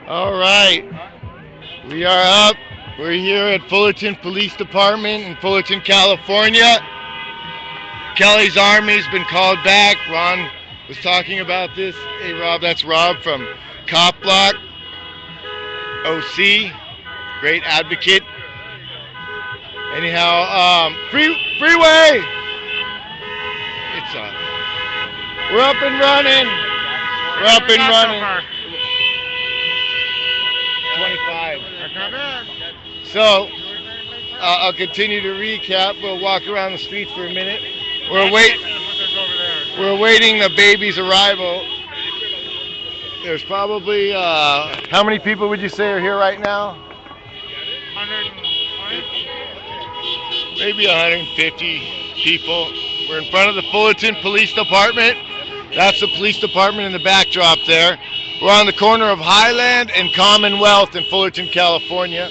All right, we are up. We're here at Fullerton Police Department in Fullerton, California. Kelly's Army's been called back. Ron was talking about this. Hey, Rob, that's Rob from Cop Block, OC, great advocate. Anyhow, freeway. It's we're up and running. We're up and running. 25. That's not bad. So, I'll continue to recap. We'll walk around the streets for a minute. We're awaiting the baby's arrival. There's probably, how many people would you say are here right now? 120? Maybe 150 people. We're in front of the Fullerton Police Department. That's the police department in the backdrop there. We're on the corner of Highland and Commonwealth in Fullerton, California.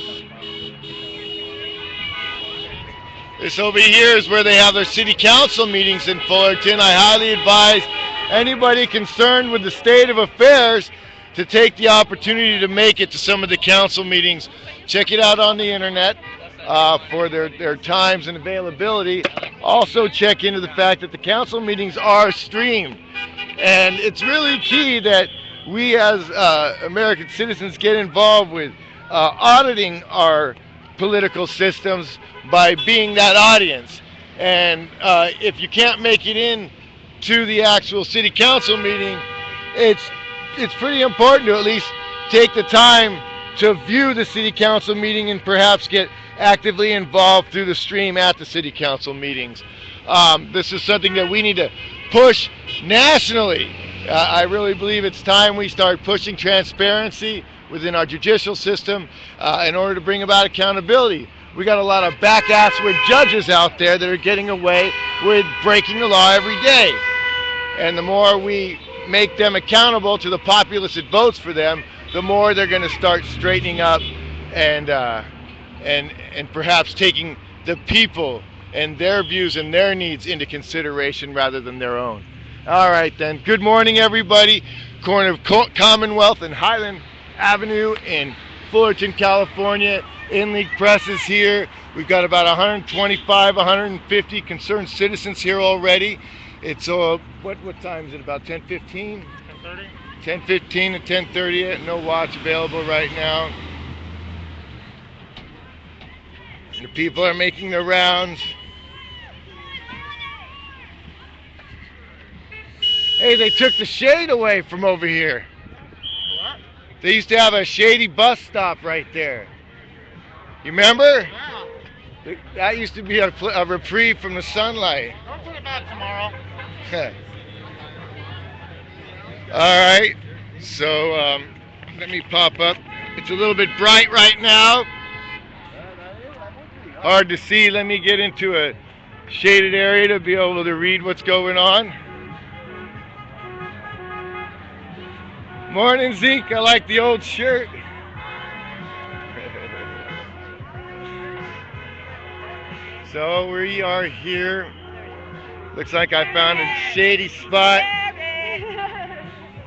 This over here is where they have their city council meetings in Fullerton. I highly advise anybody concerned with the state of affairs to take the opportunity to make it to some of the council meetings. Check it out on the internet for their times and availability. Also check into the fact that the council meetings are streamed. And it's really key that we as American citizens get involved with auditing our political systems by being that audience. And if you can't make it in to the actual city council meeting, it's pretty important to at least take the time to view the city council meeting and perhaps get actively involved through the stream at the city council meetings. This is something that we need to push nationally. I really believe it's time we start pushing transparency within our judicial system in order to bring about accountability. We got a lot of back-assward judges out there that are getting away with breaking the law every day. And the more we make them accountable to the populace that votes for them, the more they're going to start straightening up and perhaps taking the people and their views and their needs into consideration rather than their own. All right then, good morning everybody. Corner of Commonwealth and Highland Avenue in Fullerton, California. In-League Press is here. We've got about 125, 150 concerned citizens here already. It's what time is it? About 10:15? 10:30? 10:15 to 10:30. No watch available right now. The people are making their rounds. Hey, they took the shade away from over here. What? They used to have a shady bus stop right there. You remember? Yeah. That used to be a reprieve from the sunlight. Don't put it back tomorrow. All right, so let me pop up. It's a little bit bright right now. Hard to see. Let me get into a shaded area to be able to read what's going on. Morning, Zeke. I like the old shirt. So we are here. Looks like I found a shady spot.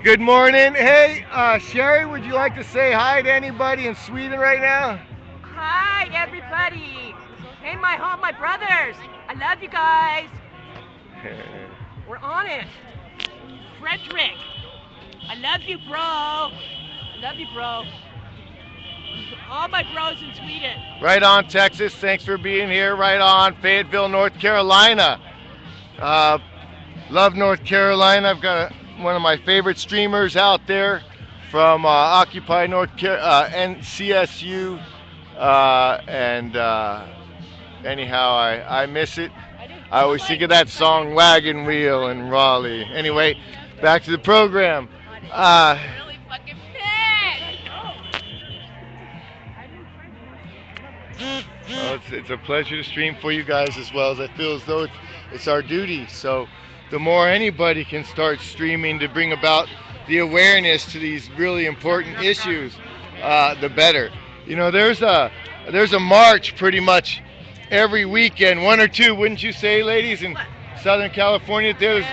Good morning. Hey, Sherry, would you like to say hi to anybody in Sweden right now? Hi, everybody. Hey, my brothers. I love you guys. We're on it. Frederick. I love you, bro. I love you, bro. All my bros in Sweden. Right on, Texas. Thanks for being here. Right on, Fayetteville, North Carolina. Love North Carolina. I've got one of my favorite streamers out there from Occupy North Carolina, NCSU. Anyhow, I miss it. I always think of that song Wagon Wheel in Raleigh. Anyway, back to the program. Really fucking pissed. Well, it's a pleasure to stream for you guys as well, as I feel as though it's our duty. So the more anybody can start streaming to bring about the awareness to these really important issues, the better. You know, there's a march pretty much every weekend, one or two, wouldn't you say, ladies, in Southern California? There's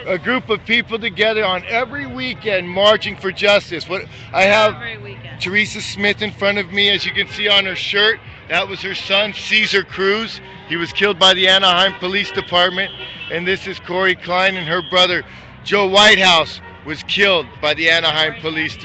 a group of people together on every weekend marching for justice. What I have Every weekend. Teresa Smith in front of me, as you can see on her shirt. That was her son, Caesar Cruz. He was killed by the Anaheim Police Department. And this is Corey Klein, and her brother, Joe Whitehouse, was killed by the Anaheim Police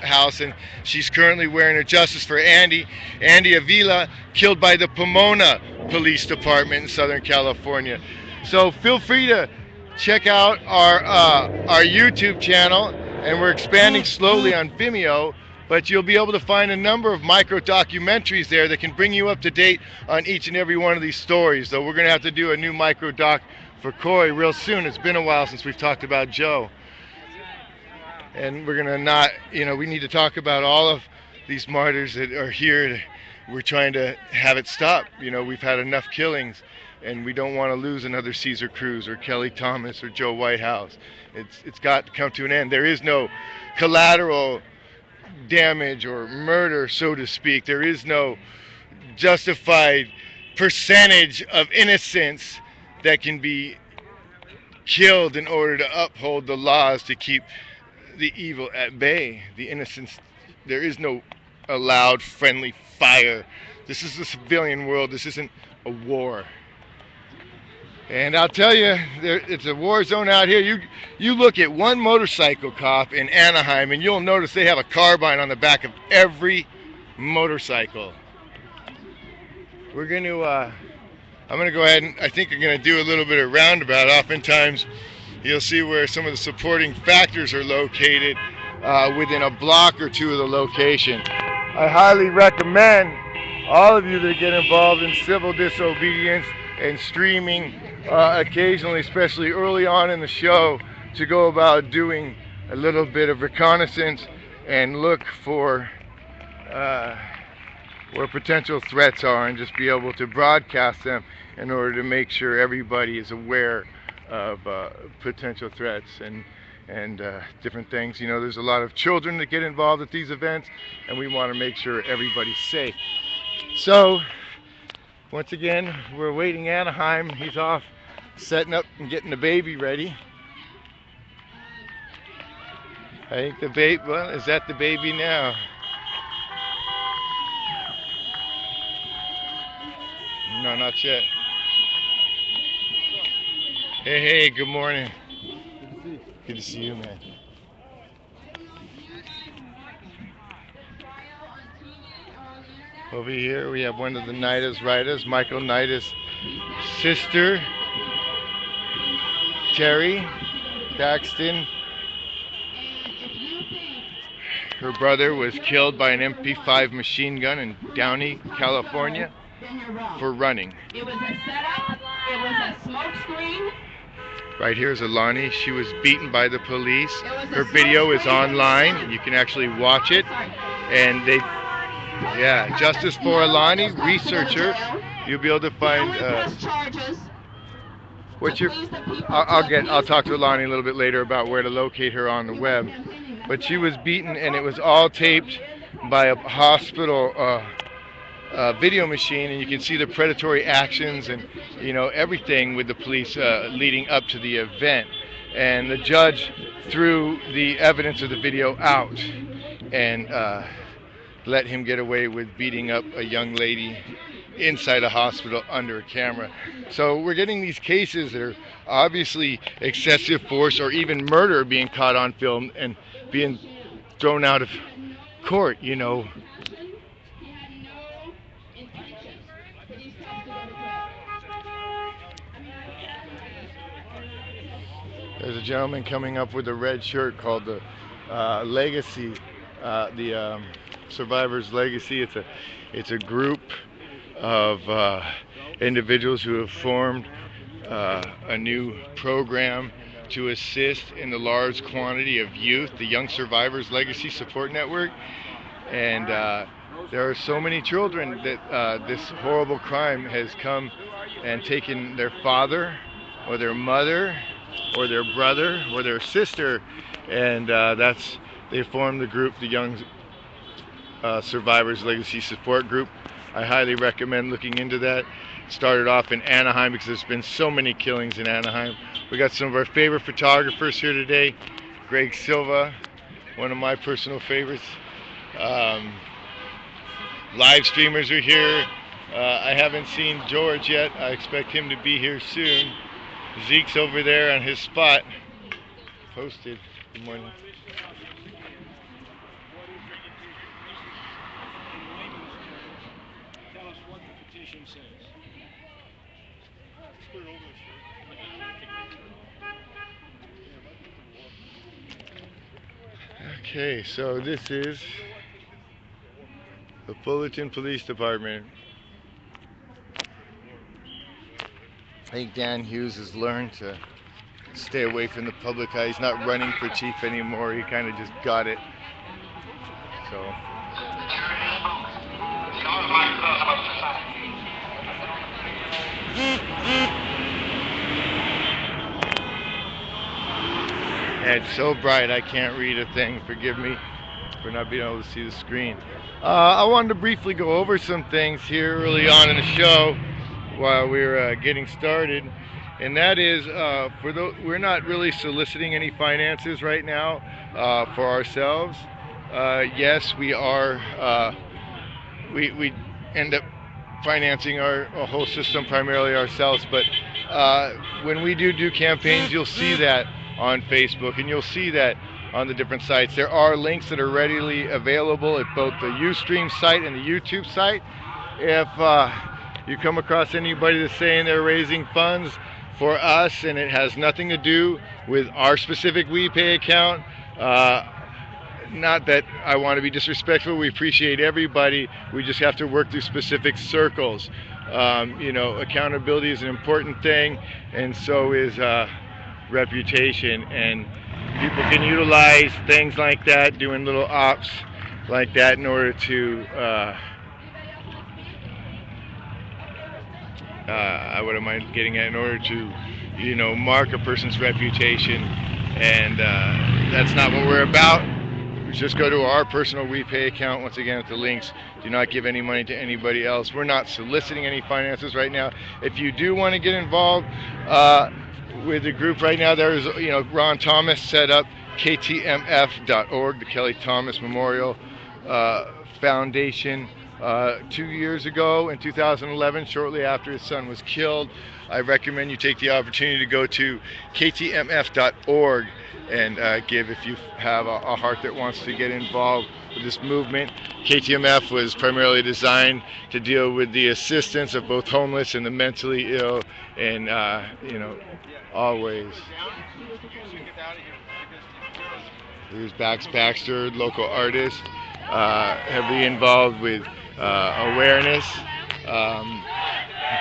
House, and she's currently wearing her Justice for Andy Avila, killed by the Pomona Police Department in Southern California. So feel free to check out our YouTube channel, and we're expanding slowly on Vimeo, but you'll be able to find a number of micro documentaries there that can bring you up to date on each and every one of these stories. Though we're going to have to do a new micro doc for Corey real soon. It's been a while since we've talked about Joe. And we're gonna not, we need to talk about all of these martyrs that are here. We're trying to have it stop. We've had enough killings, and we don't want to lose another Caesar Cruz or Kelly Thomas or Joe Whitehouse. It's got to come to an end. There is no collateral damage or murder, so to speak. There is no justified percentage of innocence that can be killed in order to uphold the laws to keep the evil at bay. The innocence, there is no allowed friendly fire. This is a civilian world. This isn't a war. And I'll tell you, it's a war zone out here. You look at one motorcycle cop in Anaheim, and you'll notice they have a carbine on the back of every motorcycle. We're going to, I'm going to go ahead and I think I'm going to do a little bit of roundabout. Oftentimes, you'll see where some of the supporting factors are located within a block or two of the location. I highly recommend all of you that get involved in civil disobedience and streaming occasionally, especially early on in the show, to go about doing a little bit of reconnaissance and look for where potential threats are, and just be able to broadcast them in order to make sure everybody is aware of potential threats and different things. There's a lot of children that get involved at these events, and we want to make sure everybody's safe. So once again, we're awaiting Anaheim. He's off setting up and getting the baby ready. I think the baby, well, is that the baby now? No, not yet. Hey, good morning. Good to see you, man. Over here we have one of the Nida's writers, Michael Nida's sister, Terry Paxton. Her brother was killed by an MP5 machine gun in Downey, California, for running. It was a setup. It was a smoke screen. Right here is Alani. She was beaten by the police. Her video is online. You can actually watch it. And yeah, Justice for Alani, researcher. You'll be able to find. What's your? I'll talk to Alani a little bit later about where to locate her on the web. But she was beaten, and it was all taped by a hospital video machine, and you can see the predatory actions and everything with the police leading up to the event. And the judge threw the evidence of the video out and let him get away with beating up a young lady inside a hospital under a camera. So we're getting these cases that are obviously excessive force or even murder being caught on film and being thrown out of court. There's a gentleman coming up with a red shirt called the Legacy, the Survivor's Legacy. It's a group of individuals who have formed a new program to assist in the large quantity of youth, the Young Survivors Legacy Support Network. And there are so many children that this horrible crime has come and taken their father or their mother or their brother or their sister, and they formed the group, the Young Survivors Legacy Support Group. I highly recommend looking into that. Started off in Anaheim because there's been so many killings in Anaheim. We got some of our favorite photographers here today. Greg Silva, one of my personal favorites. Live streamers are here. I haven't seen George yet. I expect him to be here soon. Zeke's over there on his spot. Posted. Good morning. Tell us what the petition says. Okay, so this is the Fullerton Police Department. I think Dan Hughes has learned to stay away from the public eye. He's not running for chief anymore. He kind of just got it. So. It's so bright I can't read a thing. Forgive me for not being able to see the screen. I wanted to briefly go over some things here early on in the show while we're getting started, and that is we're not really soliciting any finances right now for ourselves. Yes, we are. We end up financing our whole system primarily ourselves, but when we do campaigns, you'll see that on Facebook, and you'll see that on the different sites. There are links that are readily available at both the Ustream site and the YouTube site. If you come across anybody that's saying they're raising funds for us and it has nothing to do with our specific WePay account, not that I want to be disrespectful, we appreciate everybody, we just have to work through specific circles. You know, accountability is an important thing, and so is reputation, and people can utilize things like that, doing little ops like that in order to what am I getting at, in order to, you know, mark a person's reputation, and that's not what we're about. Just go to our personal WePay account, once again with the links. Do not give any money to anybody else. We're not soliciting any finances right now. If you do want to get involved with the group right now, there's, you know, Ron Thomas set up ktmf.org, the Kelly Thomas Memorial Foundation, 2 years ago in 2011, shortly after his son was killed. I recommend you take the opportunity to go to ktmf.org and give if you have a heart that wants to get involved with this movement. KTMF was primarily designed to deal with the assistance of both homeless and the mentally ill, and you know, always. Here's Bax Baxter, local artist, heavily involved with awareness.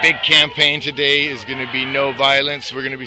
Big campaign today is going to be no violence. We're going to be